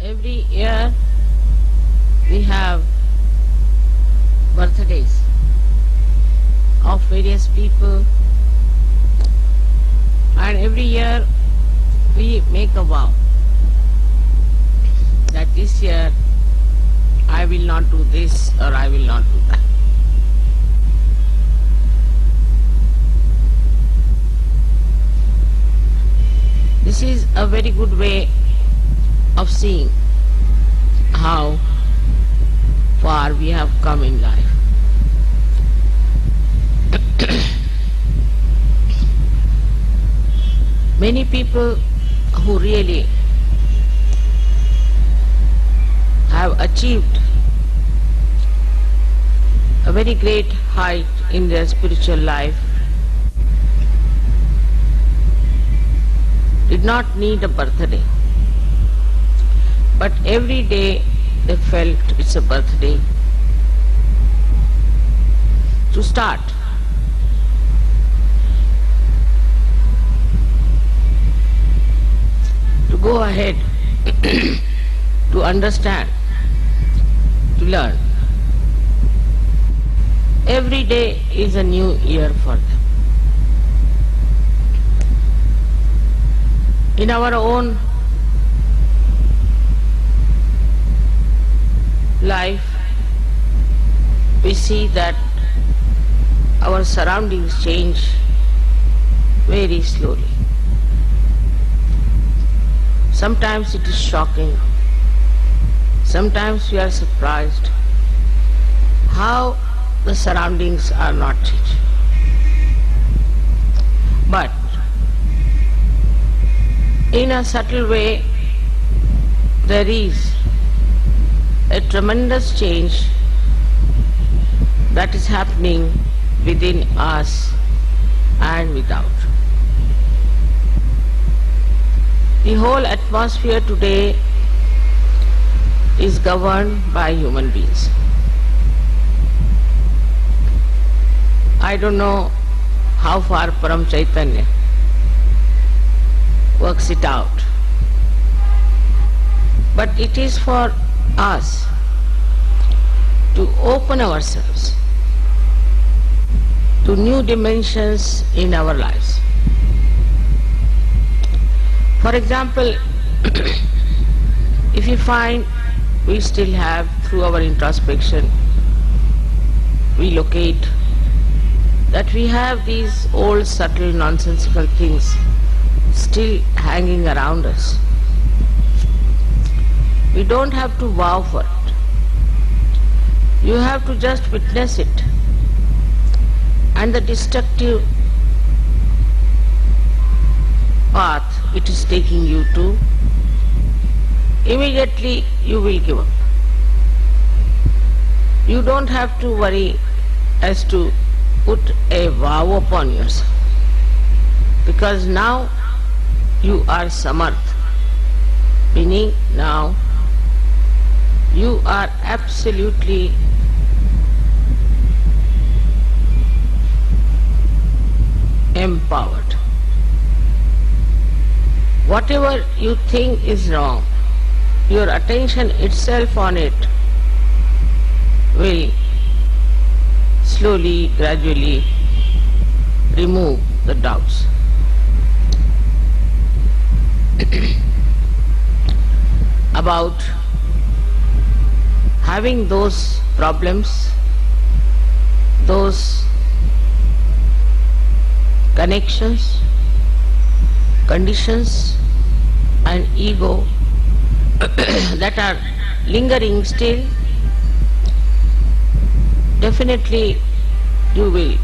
Every year we have birthdays of various people, and every year we make a vow that this year I will not do this or I will not do that. This is a very good way of seeing how far we have come in life. Many people who really have achieved a very great height in their spiritual life did not need a birthday, but every day they felt it's a birthday to start. To go ahead, to understand, to learn. Every day is a new year for them. In our own life, we see that our surroundings change very slowly. Sometimes it is shocking. Sometimes we are surprised how the surroundings are not changing. But in a subtle way, there is a tremendous change that is happening within us and without. The whole atmosphere today is governed by human beings. I don't know how far Param Chaitanya works it out, but it is for us to open ourselves to new dimensions in our lives. For example, if you find we still have, through our introspection, we locate that we have these old subtle nonsensical things still hanging around us. We don't have to vow for it. You have to just witness it. And the destructive path it is taking you to, immediately you will give up. You don't have to worry as to put a vow upon yourself, because now you are samarth, meaning now you are absolutely empowered. Whatever you think is wrong, your attention itself on it will slowly, gradually remove the doubts. About having those problems, those connections, conditions and ego that are lingering still, definitely you will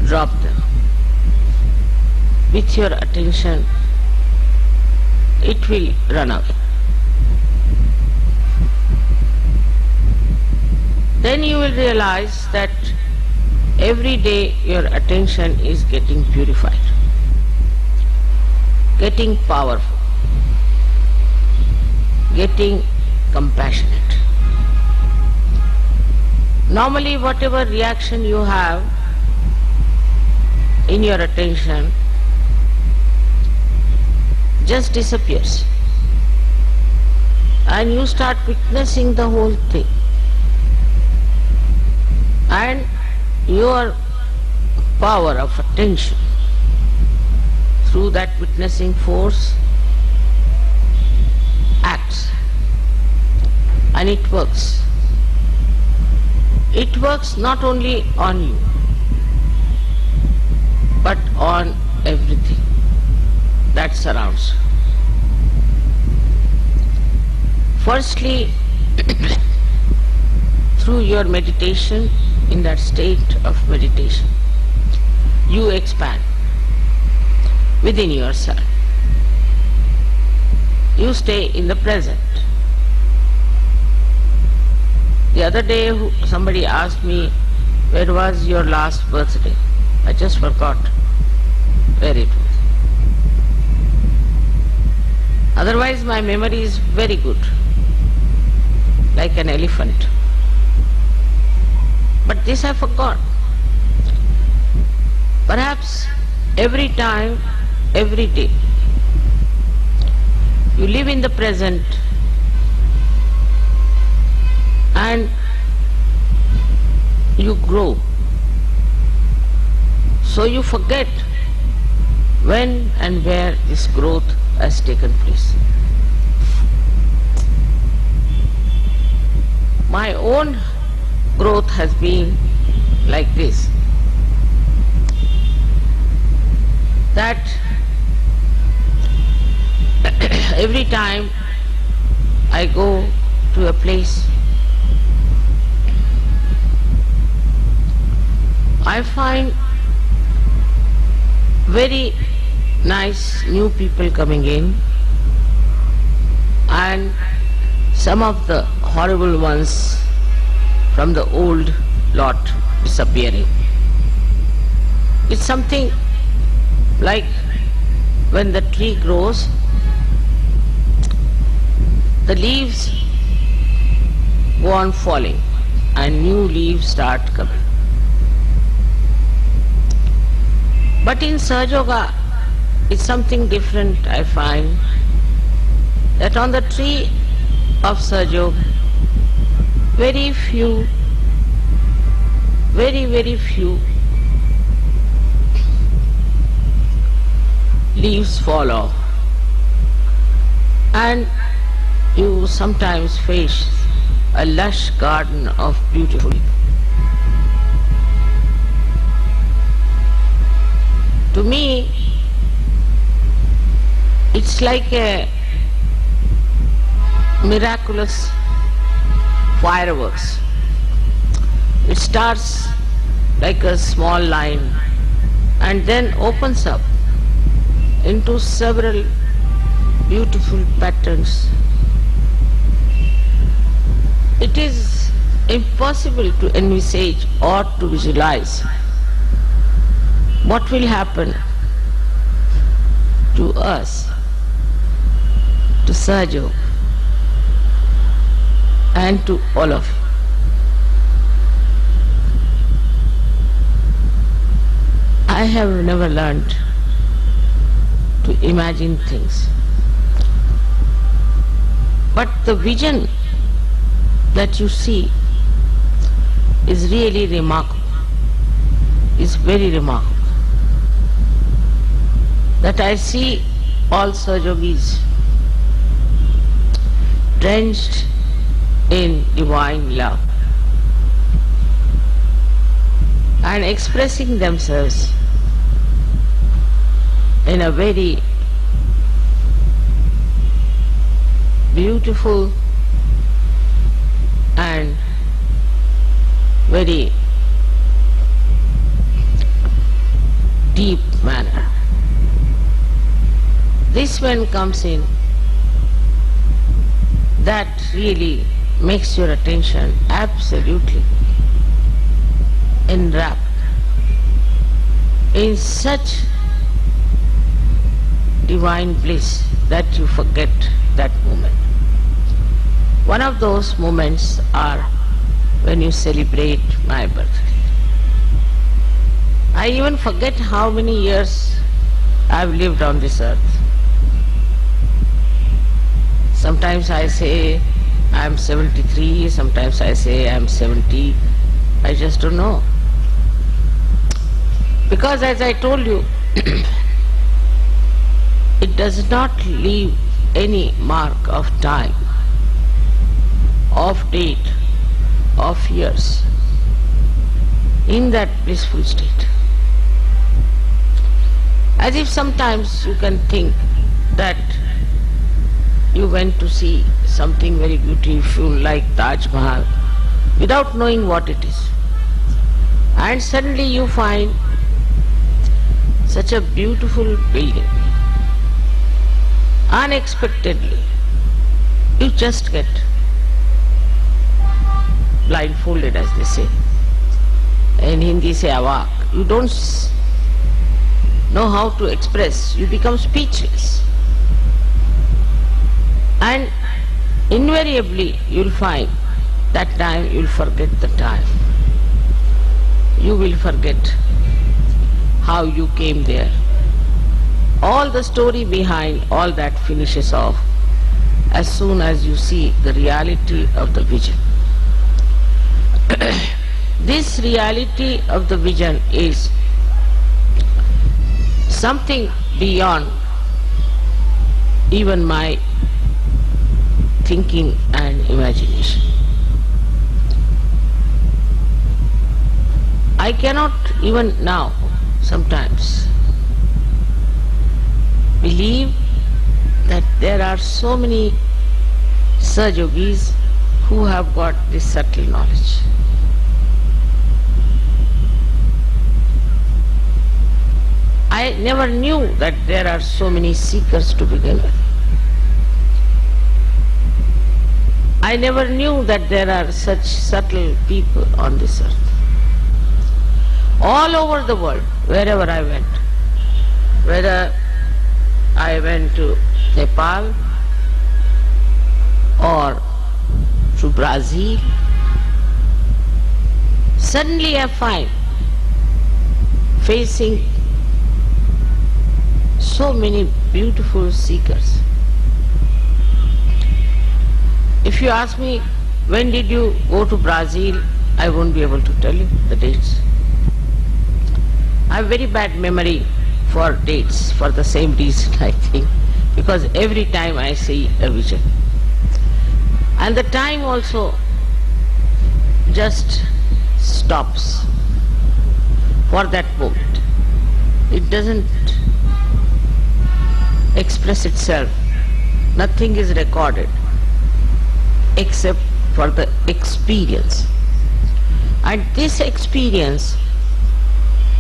drop them. With your attention, it will run away. Then you will realize that every day your attention is getting purified, getting powerful, getting compassionate. Normally, whatever reaction you have in your attention just disappears. and you start witnessing the whole thing. And your power of attention through that witnessing force acts, and it works. It works not only on you, but on everything that surrounds you. Firstly, through your meditation, in that state of meditation, you expand within yourself. You stay in the present. The other day somebody asked me, where was your last birthday? I just forgot where it was. Otherwise my memory is very good, like an elephant. But this I forgot. Perhaps every time, every day, you live in the present and you grow. So you forget when and where this growth has taken place. My own growth has been like this, that every time I go to a place, I find very nice new people coming in and some of the horrible ones from the old lot disappearing. It's something like when the tree grows, the leaves go on falling and new leaves start coming. But in Sahaja Yoga, it's something different. I find that on the tree of Sahaja Yoga, very few, very few leaves fall off, and you sometimes face a lush garden of beautiful. To me, it's like a miraculous fireworks. It starts like a small line and then opens up into several beautiful patterns. It is impossible to envisage or to visualize what will happen to us, to Sahaja Yoga, and to all of you. I have never learned to imagine things, but the vision that you see is really remarkable, is very remarkable. That I see all Sahaja Yogis drenched in divine love and expressing themselves in a very beautiful and very deep manner. This when comes in, that really makes your attention absolutely enwrapped in such divine bliss that you forget that moment. One of those moments are when you celebrate my birthday. I even forget how many years I've lived on this earth. Sometimes I say I am 73, sometimes I say I am 70. I just don't know. Because as I told you, it does not leave any mark of time, of date, of years in that blissful state. As if sometimes you can think that you went to see something very beautiful like Taj Mahal without knowing what it is. And suddenly you find such a beautiful building. Unexpectedly, you just get blindfolded, as they say. In Hindi say awak. You don't know how to express. You become speechless. And invariably you'll find that time you'll forget the time. You will forget how you came there. All the story behind all that finishes off as soon as you see the reality of the vision. This reality of the vision is something beyond even my thinking and imagination. I cannot even now sometimes believe that there are so many Sahajogis who have got this subtle knowledge. I never knew that there are so many seekers to begin with. I never knew that there are such subtle people on this earth. All over the world, wherever I went, whether I went to Nepal or to Brazil, suddenly I find facing so many beautiful seekers. If you ask me, when did you go to Brazil, I won't be able to tell you the dates. I have very bad memory for dates, for the same reason I think, because every time I see a vision. And the time also just stops for that moment. It doesn't express itself. Nothing is recorded except for the experience. And this experience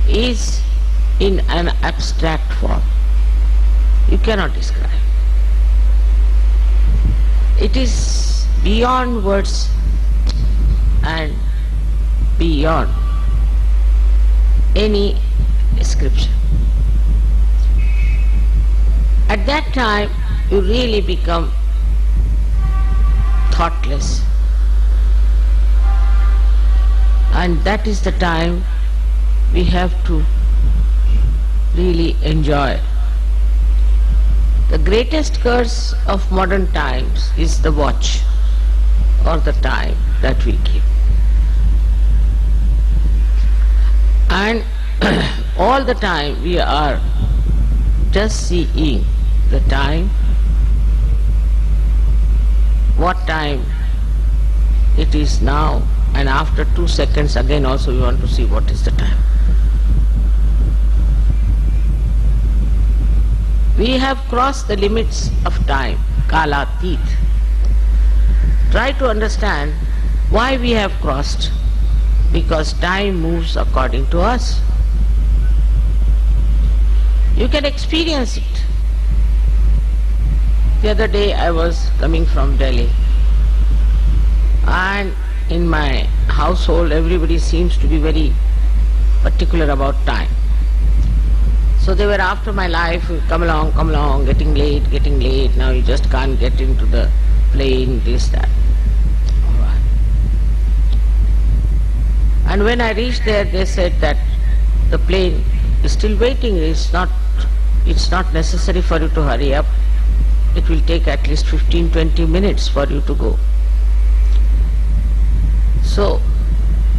is in an abstract form. You cannot describe. It is beyond words and beyond any description. At that time, you really become thoughtless. And that is the time we have to really enjoy. The greatest curse of modern times is the watch or the time that we keep. And all the time we are just seeing the time, what time it is now, and after 2 seconds again also we want to see what is the time. We have crossed the limits of time, Kalatit. Try to understand why we have crossed. Because time moves according to us. You can experience it. The other day I was coming from Delhi, and in my household everybody seems to be very particular about time. So they were after my life, come along, getting late, now you just can't get into the plane, this, that. All right. And when I reached there, they said that the plane is still waiting, it's not necessary for you to hurry up. it will take at least 15-20 minutes for you to go. So,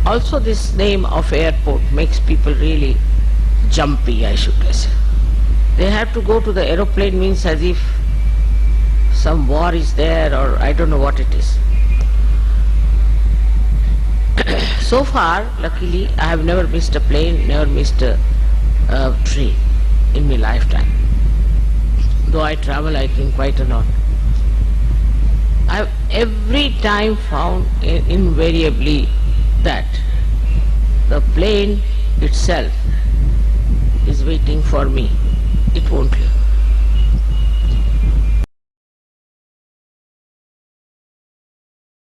also this name of airport makes people really jumpy, I should say. They have to go to the aeroplane means as if some war is there or I don't know what it is. So far, luckily, I have never missed a plane, never missed a train in my lifetime. Though I travel, I think, quite a lot. I have every time found invariably that the plane itself is waiting for me. It won't leave.